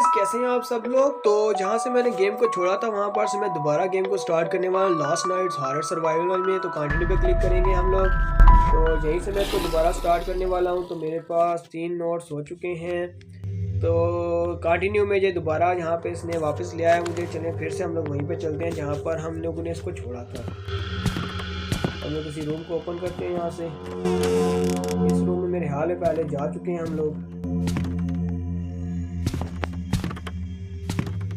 Guys, कैसे हैं आप सब लोग। तो जहां से मैंने गेम को छोड़ा था वहां पर से मैं दोबारा गेम को स्टार्ट करने वाला हूं लास्ट नाइट्स हॉरर सर्वाइवल में। तो कंटिन्यू पे क्लिक करेंगे हम लोग। तो यहीं से मैं इसको दोबारा स्टार्ट करने वाला हूं। तो मेरे पास 3 नोट्स हो चुके हैं। तो कंटिन्यू में ये दोबारा यहाँ पे इसने वापस लिया है मुझे। चलें फिर से हम लोग वहीं पे चलते हैं जहाँ पर हम लोगों ने इसको छोड़ा था। हम लोग किसी रूम को ओपन करते हैं यहाँ से। इस रूम में मेरे ख्याल है पहले जा चुके हैं हम लोग।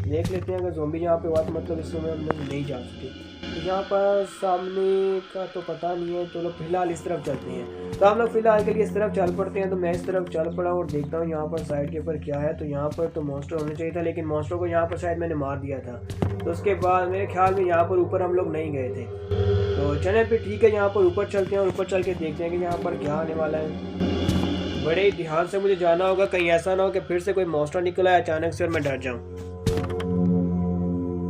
देख लेते हैं अगर ज़ोंबी यहाँ पे हुआ तो मतलब इस रूम में हम लोग नहीं जा चुके। तो यहाँ पर सामने का तो पता नहीं है। तो लोग फिलहाल इस तरफ चलते हैं। तो हम लोग फिलहाल के लिए इस तरफ चल पड़ते हैं। तो मैं इस तरफ चल पड़ा और देखता हूँ यहाँ पर साइड के ऊपर क्या है। तो यहाँ पर तो मॉन्स्टर होना चाहिए था, लेकिन मॉन्स्टर को यहाँ पर शायद मैंने मार दिया था। तो उसके बाद मेरे ख्याल में यहाँ पर ऊपर हम लोग नहीं गए थे। तो चले फिर ठीक है, यहाँ पर ऊपर चलते हैं और ऊपर चल के देखते हैं कि यहाँ पर क्या आने वाला है। बड़े ही ध्यान से मुझे जाना होगा, कहीं ऐसा ना हो कि फिर से कोई मॉन्स्टर निकला है अचानक से और मैं डर जाऊँ।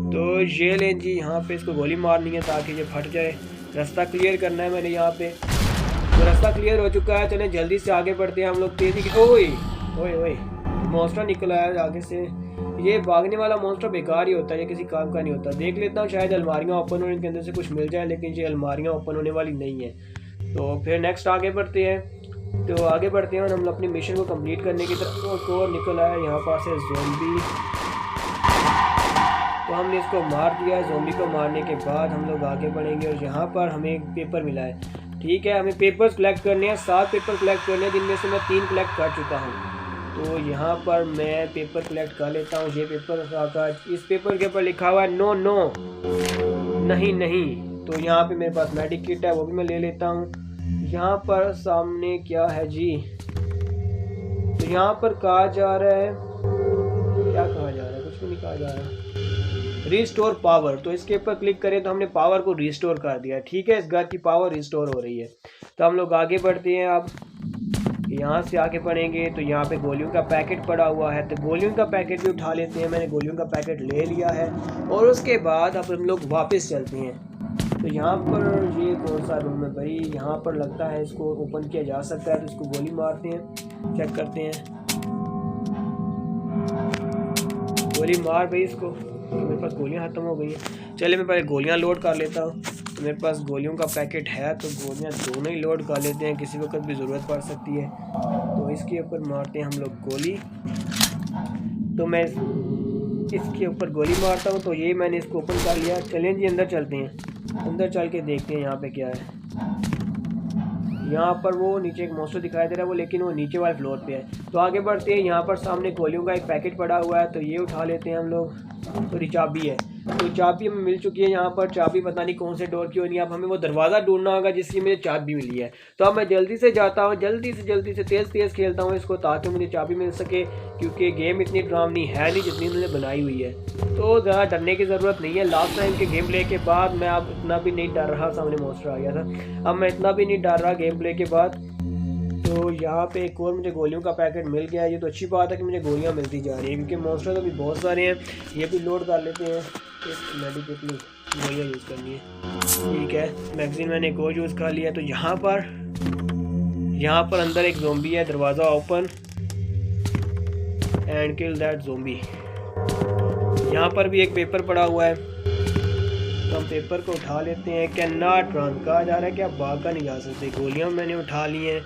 तो ये लें जी, यहाँ पे इसको गोली मारनी है ताकि ये फट जाए। रास्ता क्लियर करना है मैंने यहाँ पे। तो रास्ता क्लियर हो चुका है। चलें जल्दी से आगे बढ़ते हैं हम लोग तेजी के। ओए ओए ओए, मॉन्स्टर निकला है आगे से। ये भागने वाला मॉन्स्टर बेकार ही होता है, ये किसी काम का नहीं होता। देख लेता हूँ शायद अलमारियाँ ओपन हो, इनके अंदर से कुछ मिल जाए, लेकिन ये अलमारियाँ ओपन होने वाली नहीं है। तो फिर नेक्स्ट आगे बढ़ते हैं। तो आगे बढ़ते हैं और हम अपनी मिशन को कंप्लीट करने की तरफ। और निकल आया यहाँ पास है ज़ोंबी। तो हमने इसको मार दिया। ज़ोंबी को मारने के बाद हम लोग आगे बढ़ेंगे और यहाँ पर हमें एक पेपर मिला है। ठीक है, हमें पेपर्स कलेक्ट करने हैं। 7 पेपर कलेक्ट करने हैं, जिनमें से मैं 3 कलेक्ट कर चुका हूँ। तो यहाँ पर मैं पेपर कलेक्ट कर लेता हूँ। ये पेपर कागज, इस पेपर के ऊपर लिखा हुआ है नो नो, नहीं नहीं। तो यहाँ पे मेरे पास मेडिक किट है, वो भी मैं ले लेता हूँ। यहाँ पर सामने क्या है जी। तो यहाँ पर कहा जा रहा है, क्या कहा जा रहा है, कुछ भी नहीं कहा जा रहा। Restore power. तो इसके ऊपर क्लिक करें तो हमने पावर को रिस्टोर कर दिया। ठीक है, इस घर की पावर रिस्टोर हो रही है। तो हम लोग आगे बढ़ते हैं। अब यहाँ से आगे बढ़ेंगे तो यहाँ पे गोलियों का पैकेट पड़ा हुआ है। तो गोलियों का पैकेट भी उठा लेते हैं। मैंने गोलियों का पैकेट ले लिया है और उसके बाद अब हम लोग वापस चलते हैं। तो यहाँ पर ये कौन सा रूम है भाई। यहाँ पर लगता है इसको ओपन किया जा सकता है। तो इसको गोली मारते हैं, चेक करते हैं। गोली मार भाई इसको। तो मेरे पास गोलियां खत्म हो गई हैं। चलिए मैं पहले गोलियां लोड कर लेता हूँ। तो मेरे पास गोलियों का पैकेट है, तो गोलियां दोनों ही लोड कर लेते हैं, किसी वक्त भी ज़रूरत पड़ सकती है। तो इसके ऊपर मारते हैं हम लोग गोली। तो मैं इसके ऊपर गोली मारता हूँ। तो ये मैंने इसको ओपन कर लिया। चलें जी अंदर चलते हैं। अंदर चल के देखते हैं यहाँ पे क्या है। यहाँ पर वो नीचे एक मॉन्स्टर दिखाई दे रहा है, वो लेकिन वो नीचे वाले फ्लोर पे है। तो आगे बढ़ते हैं। यहाँ पर सामने गोलियों का एक पैकेट पड़ा हुआ है, तो ये उठा लेते हैं हम लोग। तो चाबी है, तो चाबी हमें मिल चुकी है। यहाँ पर चाबी पता नहीं कौन से डोर की होनी है। अब हमें वो दरवाज़ा ढूंढना होगा जिसकी मुझे चाबी मिली है। तो अब मैं जल्दी से जाता हूँ, जल्दी से तेज़ खेलता हूँ इसको, ताकि मुझे चाबी मिल सके। क्योंकि गेम इतनी ड्रामनी है नहीं जितनी उन्होंने बनाई हुई है। तो ज़्यादा डरने की ज़रूरत नहीं है। लास्ट टाइम के गेम प्ले के बाद मैं अब इतना भी नहीं डर रहा। सामने मॉन्स्टर आ गया था, अब मैं इतना भी नहीं डर रहा गेम प्ले के बाद। तो यहाँ पे एक और मुझे गोलियों का पैकेट मिल गया है। ये तो अच्छी बात है कि मुझे गोलियाँ मिलती जा रही है, क्योंकि मॉन्स्टर तो भी बहुत सारे हैं। ये भी लोड कर लेते हैं। एक मेडिकेट गोलियाँ यूज़ करनी है। ठीक है, मैगजीन मैंने एक और यूज़ कर लिया। तो यहाँ पर अंदर एक ज़ोंबी है। दरवाज़ा open and kill that zombie. यहाँ पर भी एक पेपर पड़ा हुआ है, तो हम पेपर को उठा लेते हैं। कैन नॉट रन कहा जा रहा है कि आप भाग का नहीं जा सकते। गोलियाँ मैंने उठा ली हैं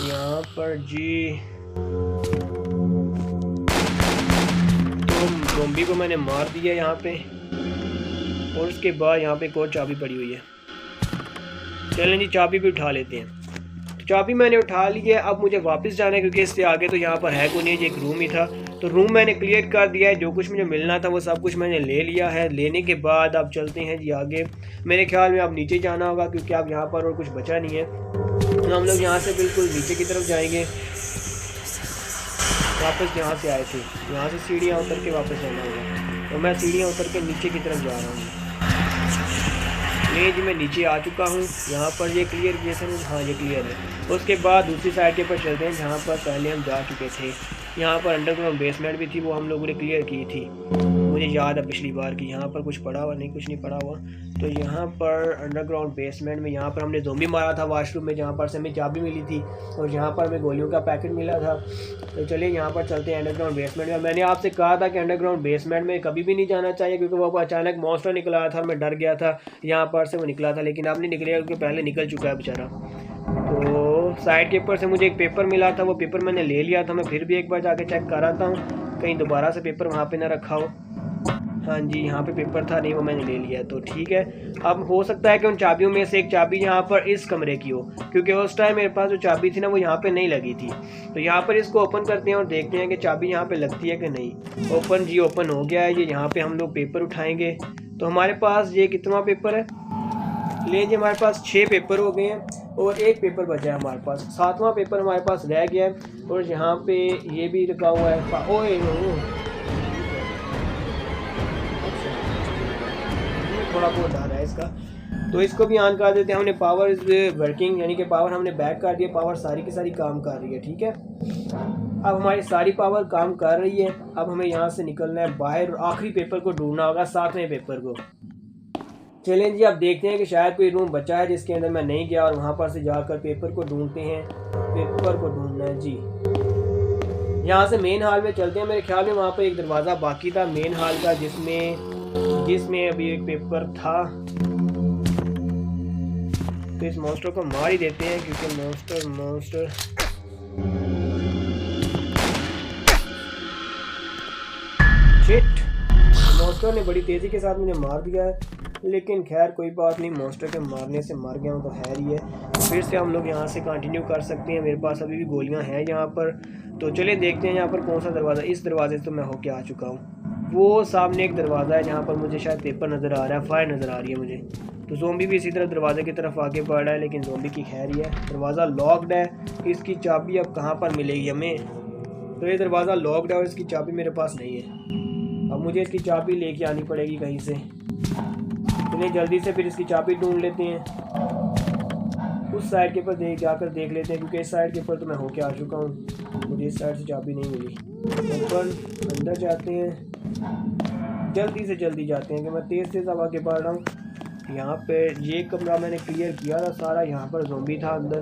यहाँ पर जी। तो ज़ोंबी को मैंने मार दिया यहाँ पे, और उसके बाद यहाँ पे एक और चाबी पड़ी हुई है। चलें जी, चाबी भी उठा लेते हैं। तो चाबी मैंने उठा ली है। अब मुझे वापस जाना है, क्योंकि इससे आगे तो यहाँ पर है कोई नहीं, ये एक रूम ही था। तो रूम मैंने क्लियर कर दिया है। जो कुछ मुझे मिलना था वो सब कुछ मैंने ले लिया है। लेने के बाद अब चलते हैं जी आगे। मेरे ख्याल में अब नीचे जाना होगा, क्योंकि अब यहाँ पर और कुछ बचा नहीं है। तो हम लोग यहाँ से बिल्कुल नीचे की तरफ जाएंगे, वापस जहाँ से आए थे। यहाँ से सीढ़ियाँ उतर के वापस जाना होगा। तो मैं सीढ़ियाँ उतर के नीचे की तरफ जा रहा हूँ। नहीं जी, मैं नीचे आ चुका हूँ। यहाँ पर ये क्लियर किया सर, हाँ ये क्लियर है। उसके बाद दूसरी साइड के ऊपर चलते हैं, जहाँ पर पहले हम जा चुके थे। यहाँ पर अंडरग्राउंड बेसमेंट भी थी, वो हम लोगों ने क्लियर की थी। मुझे याद है पिछली बार कि यहाँ पर कुछ पड़ा हुआ नहीं, कुछ नहीं पड़ा हुआ। तो यहाँ पर अंडरग्राउंड बेसमेंट में यहाँ पर हमने ज़ोंबी मारा था वॉशरूम में, जहाँ पर से हमें चाबी मिली थी और यहाँ पर हमें गोलियों का पैकेट मिला था। तो चलिए यहाँ पर चलते हैं अंडरग्राउंड बेसमेंट में। मैंने आपसे कहा था कि अंडरग्राउंड बेसमेंट में कभी भी नहीं जाना चाहिए, क्योंकि वो अचानक मॉन्स्टर निकल आया था, मैं डर गया था यहाँ पर से वो निकला था, लेकिन अब नहीं निकलेगा क्योंकि पहले निकल चुका है बेचारा। तो साइड के ऊपर से मुझे एक पेपर मिला था, वो पेपर मैंने ले लिया था। मैं फिर भी एक बार जाके चेक कर रहा था कहीं दोबारा से पेपर वहाँ पे ना रखा हो। हाँ जी, यहाँ पे पेपर था, नहीं वो मैंने ले लिया, तो ठीक है। अब हो सकता है कि उन चाबियों में से एक चाबी यहाँ पर इस कमरे की हो, क्योंकि उस टाइम मेरे पास जो चाबी थी ना वो यहाँ पे नहीं लगी थी। तो यहाँ पर इसको ओपन करते हैं और देखते हैं कि चाबी यहाँ पे लगती है कि नहीं। ओपन जी, ओपन हो गया है ये। यहाँ पे हम लोग पेपर उठाएंगे तो हमारे पास ये कितना पेपर है, ले जी हमारे पास 6 पेपर हो गए हैं और एक पेपर बचा है हमारे पास, 7वां पेपर हमारे पास रह गया है। और यहाँ पे ये भी रखा हुआ है। ओए थोड़ा बहुत आ रहा है इसका, तो इसको भी ऑन कर देते हैं। हमने पावर इज वर्किंग, यानी कि पावर हमने बैक कर दिया, पावर सारी की सारी काम कर रही है। ठीक है, अब हमारी सारी पावर काम कर रही है। अब हमें यहाँ से निकलना है बाहर और आखिरी पेपर को ढूंढना होगा, 7वें पेपर को। चलें जी, अब देखते हैं कि शायद कोई रूम बचा है जिसके अंदर मैं नहीं गया, और वहाँ पर से जाकर पेपर को ढूंढते हैं। पेपर को ढूंढना है जी। यहाँ से मेन हॉल में चलते हैं। मेरे ख्याल में वहाँ पर एक दरवाज़ा बाकी था मेन हॉल का, जिसमें अभी एक पेपर था। तो इस मॉन्स्टर को मार ही देते हैं, क्योंकि मॉन्स्टर शिट, मॉन्स्टर ने बड़ी तेज़ी के साथ मुझे मार दिया है, लेकिन खैर कोई बात नहीं, मॉन्स्टर के मारने से मर गया हूँ तो खैर ही है। फिर से हम लोग यहाँ से कंटिन्यू कर सकते हैं। मेरे पास अभी भी गोलियाँ हैं यहाँ पर। तो चलिए देखते हैं यहाँ पर कौन सा दरवाज़ा। इस दरवाजे से तो मैं होके आ चुका हूँ। वो सामने एक दरवाज़ा है जहाँ पर मुझे शायद पेपर नज़र आ रहा है, फायर नज़र आ रही है मुझे। तो ज़ोंबी भी इसी तरह दरवाजे की तरफ आगे बढ़ रहा है, लेकिन ज़ोंबी की खैर ही है। दरवाज़ा लॉक्ड है, इसकी चाबी अब कहाँ पर मिलेगी हमें। तो ये दरवाज़ा लॉक्ड है और इसकी चाबी मेरे पास नहीं है। अब मुझे इसकी चाबी लेके आनी पड़ेगी कहीं से। चलिए जल्दी से फिर इसकी चाबी ढूंढ लेते हैं। उस साइड के ऊपर जाकर देख लेते हैं, क्योंकि इस साइड के ऊपर तो मैं होके आ चुका हूँ। मुझे इस साइड से चाबी नहीं मिली। ऊपर अंदर जाते हैं, जल्दी जाते हैं कि मैं तेज़ अब आगे बढ़ रहा हूँ। यहाँ पे ये कमरा मैंने क्लियर किया था सारा। यहाँ पर ज़ोंबी था अंदर,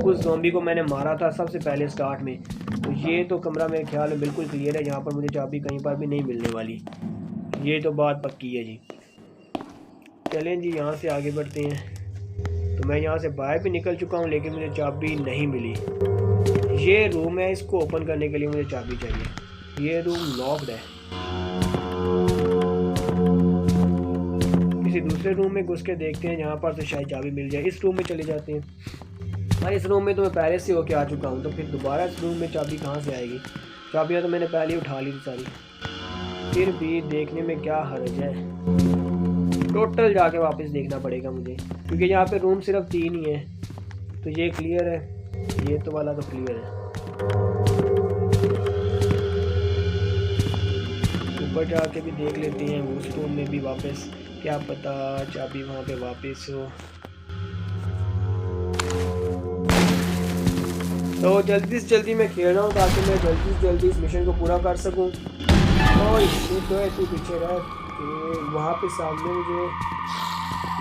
उस ज़ोंबी को मैंने मारा था सबसे पहले स्टार्ट में। तो ये तो कमरा मेरे ख्याल में बिल्कुल क्लियर है। यहाँ पर मुझे चाबी कहीं पर भी नहीं मिलने वाली, ये तो बात पक्की है जी। चलें जी, यहाँ से आगे बढ़ते हैं। तो मैं यहाँ से बाहर भी निकल चुका हूँ, लेकिन मुझे चाबी नहीं मिली। ये रूम है, इसको ओपन करने के लिए मुझे चाबी चाहिए। ये रूम लॉक्ड है। किसी दूसरे रूम में घुस के देखते हैं, यहाँ पर से शायद चाबी मिल जाए। इस रूम में चले जाते हैं। हाँ, इस रूम में तो मैं पहले से होके आ चुका हूँ, तो फिर दोबारा इस रूम में चाबी कहाँ से आएगी। चाबियाँ तो मैंने पहले ही उठा ली थी सारी। फिर भी देखने में क्या हर्ज है, टोटल जाके वापस देखना पड़ेगा मुझे, क्योंकि यहाँ पे रूम सिर्फ 3 ही है। तो ये क्लियर है, ये तो वाला तो क्लियर है। ऊपर जाके भी देख लेते हैं, उस रूम में भी वापस, क्या पता चाबी वहाँ पे वापस हो। तो जल्दी से जल्दी मैं खेल रहा हूँ ताकि मैं जल्दी से जल्दी इस मिशन को पूरा कर सकूँ। और तू पीछे रह। वहाँ पे सामने मुझे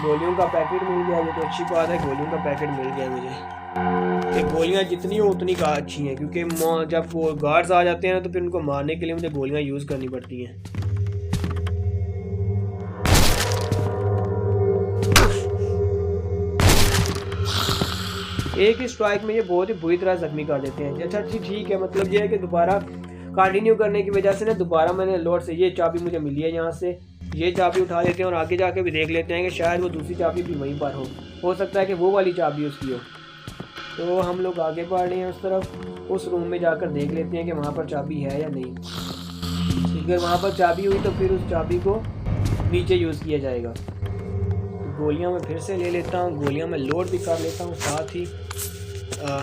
गोलियों का पैकेट मिल गया। ये तो अच्छी बात है, गोलियों का पैकेट मिल गया मुझे। ये गोलियाँ जितनी हो उतनी का अच्छी हैं, क्योंकि जब वो गार्ड्स आ जाते हैं ना तो फिर उनको मारने के लिए मुझे गोलियाँ यूज़ करनी पड़ती हैं। एक ही स्ट्राइक में ये बहुत ही बुरी तरह जख्मी कर देते हैं। अच्छा ठीक है, मतलब ये है कि दोबारा कंटिन्यू करने की वजह से ना दोबारा मैंने लोड से ये चाबी मुझे मिली है। यहाँ से ये चाबी उठा लेते हैं और आगे जाके भी देख लेते हैं कि शायद वो दूसरी चाबी भी वहीं पर हो सकता है कि वो वाली चाबी उसकी हो। तो हम लोग आगे बढ़ रहे हैं उस तरफ। उस रूम में जाकर देख लेते हैं कि वहाँ पर चाबी है या नहीं। अगर वहाँ पर चाबी हुई तो फिर उस चाबी को नीचे यूज़ किया जाएगा। तो गोलियाँ मैं फिर से ले लेता हूँ, गोलियाँ मैं लोड भी कर लेता हूँ, साथ ही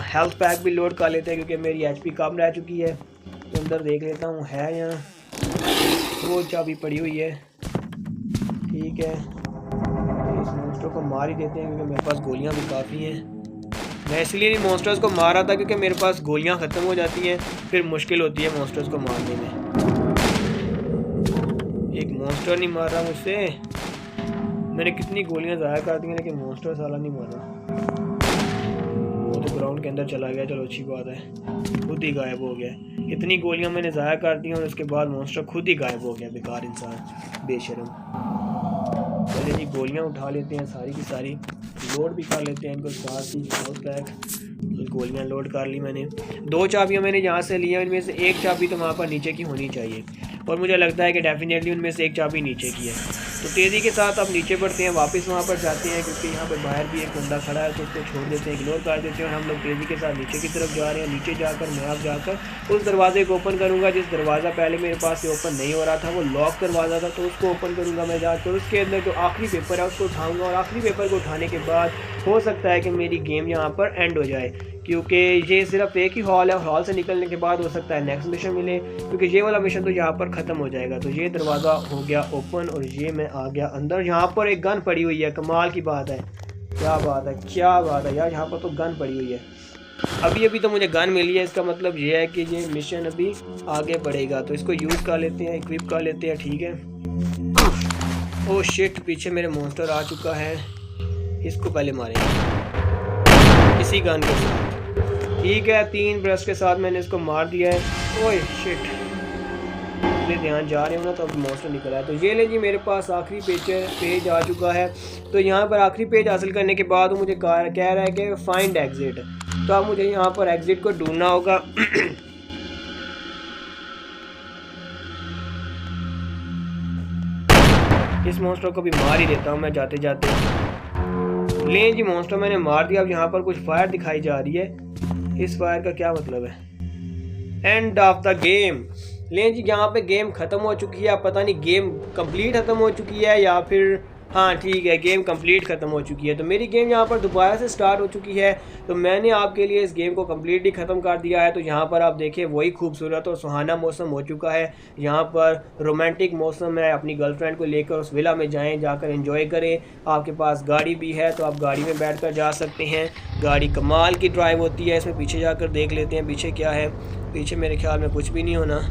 हेल्थ पैक भी लोड कर लेते हैं, क्योंकि मेरी HP कम रह चुकी है। तो अंदर देख लेता हूँ है यहाँ, वो चाबी पड़ी हुई है। ठीक है, तो इस मॉन्स्टर को मार ही देते हैं, क्योंकि मेरे पास गोलियाँ भी काफ़ी हैं। मैं इसलिए नहीं मॉन्स्टर्स को मार रहा था क्योंकि मेरे पास गोलियाँ ख़त्म हो जाती हैं, फिर मुश्किल होती है मॉन्स्टर्स को मारने में। एक मॉन्स्टर नहीं मार रहा मुझसे। मैंने कितनी गोलियां ज़ाया कर दी हैं लेकिन मॉन्स्टर साला नहीं मारा। वो तो ग्राउंड के अंदर चला गया, चलो अच्छी बात है, खुद ही गायब हो गया। इतनी गोलियां मैंने ज़ाया कर दी और उसके बाद मॉन्स्टर खुद ही गायब हो गया, बेकार इंसान, बेशरम। चलिए जी गोलियां उठा लेते हैं सारी की सारी, लोड भी कर लेते हैं इनको साथ ही। बहुत बैग गोलियां लोड कर ली मैंने। 2 चाबियां मैंने यहाँ से ली हैं, इनमें से एक चाबी तो वहाँ पर नीचे की होनी चाहिए और मुझे लगता है कि डेफिनेटली उनमें से एक चाबी नीचे की है। तो तेज़ी के साथ अब नीचे बढ़ते हैं, वापस वहाँ पर जाते हैं क्योंकि यहाँ पर बाहर भी एक बंदा खड़ा है, तो उसको छोड़ देते हैं, इग्नोर कर देते हैं और हम लोग तेज़ी के साथ नीचे की तरफ जा रहे हैं। नीचे जाकर मैं अब जाकर उस दरवाजे को ओपन करूँगा जिस दरवाज़ा पहले मेरे पास से ओपन नहीं हो रहा था, वो लॉक दरवाज़ा था, तो उसको ओपन करूँगा मैं जाकर। उसके अंदर जो आखिरी पेपर है उसको उठाऊँगा और आखिरी पेपर को उठाने के बाद हो सकता है कि मेरी गेम यहाँ पर एंड हो जाए, क्योंकि ये सिर्फ एक ही हॉल है और हॉल से निकलने के बाद हो सकता है नेक्स्ट मिशन मिले, क्योंकि ये वाला मिशन तो यहाँ पर ख़त्म हो जाएगा। तो ये दरवाज़ा हो गया ओपन और ये मैं आ गया अंदर। यहाँ पर एक गन पड़ी हुई है, कमाल की बात है, क्या बात है, क्या बात है यार, यहाँ पर तो गन पड़ी हुई है। अभी तो मुझे गन मिली है, इसका मतलब ये है कि ये मिशन अभी आगे बढ़ेगा, तो इसको यूज़ कर लेते हैं, इक्विप कर लेते हैं, ठीक है। ओह शिट, पीछे मेरे मॉन्स्टर आ चुका है, इसको पहले मारेंगे इसी गन के साथ, ठीक है। 3 ब्रश के साथ मैंने इसको मार दिया है। ओए शिट, अपने ध्यान जा रहे हो ना, तो अब मॉन्स्टर निकला है। तो ये ले जी मेरे पास आखिरी पेज आ चुका है। तो यहाँ पर आखिरी पेज हासिल करने के बाद मुझे कह रहा है कि फाइंड एग्जिट, तो अब मुझे यहाँ पर एग्जिट को ढूंढना होगा। इस मॉन्स्टर को भी मार ही देता हूँ मैं जाते जाते। लें जी मॉन्स्टर मैंने मार दिया। अब यहाँ पर कुछ फायर दिखाई जा रही है, इस फायर का क्या मतलब है? End of the game. लें जी यहाँ पे गेम ख़त्म हो चुकी है, पता नहीं गेम कंप्लीट ख़त्म हो चुकी है या फिर, हाँ ठीक है गेम कंप्लीट ख़त्म हो चुकी है। तो मेरी गेम यहाँ पर दोबारा से स्टार्ट हो चुकी है। तो मैंने आपके लिए इस गेम को कम्प्लीटली ख़त्म कर दिया है। तो यहाँ पर आप देखिए वही खूबसूरत और सुहाना मौसम हो चुका है। यहाँ पर रोमांटिक मौसम है, अपनी गर्लफ्रेंड को लेकर उस विला में जाएं, जाकर एंजॉय करें। आपके पास गाड़ी भी है तो आप गाड़ी में बैठ कर जा सकते हैं। गाड़ी कमाल की ड्राइव होती है इसमें। पीछे जाकर देख लेते हैं पीछे क्या है। पीछे मेरे ख्याल में कुछ भी नहीं होना,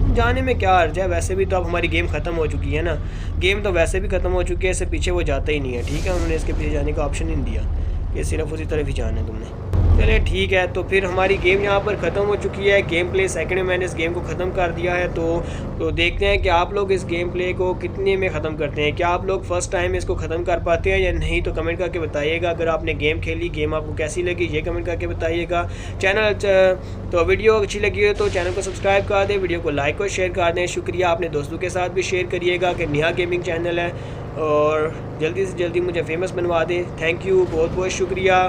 जाने में क्या अर्ज है, वैसे भी तो अब हमारी गेम ख़त्म हो चुकी है ना। गेम तो वैसे भी ख़त्म हो चुकी है, इससे पीछे वो जाता ही नहीं है, ठीक है। उन्होंने इसके पीछे जाने का ऑप्शन नहीं दिया, ये सिर्फ उसी तरफ ही जाना है तुमने। चलिए ठीक है, तो फिर हमारी गेम यहाँ पर ख़त्म हो चुकी है। गेम प्ले सेकंड में मैंने इस गेम को ख़त्म कर दिया है। तो देखते हैं कि आप लोग इस गेम प्ले को कितने में ख़त्म करते हैं। क्या आप लोग फर्स्ट टाइम इसको ख़त्म कर पाते हैं या नहीं, तो कमेंट करके बताइएगा। अगर आपने गेम खेली, गेम आपको कैसी लगी, ये कमेंट करके बताइएगा। चैनल तो वीडियो अच्छी लगी हो तो चैनल को सब्सक्राइब कर दें, वीडियो को लाइक और शेयर कर दें। शुक्रिया, अपने दोस्तों के साथ भी शेयर करिएगा कि नेहा गेमिंग चैनल है और जल्दी से जल्दी मुझे फेमस बनवा दें। थैंक यू, बहुत बहुत शुक्रिया।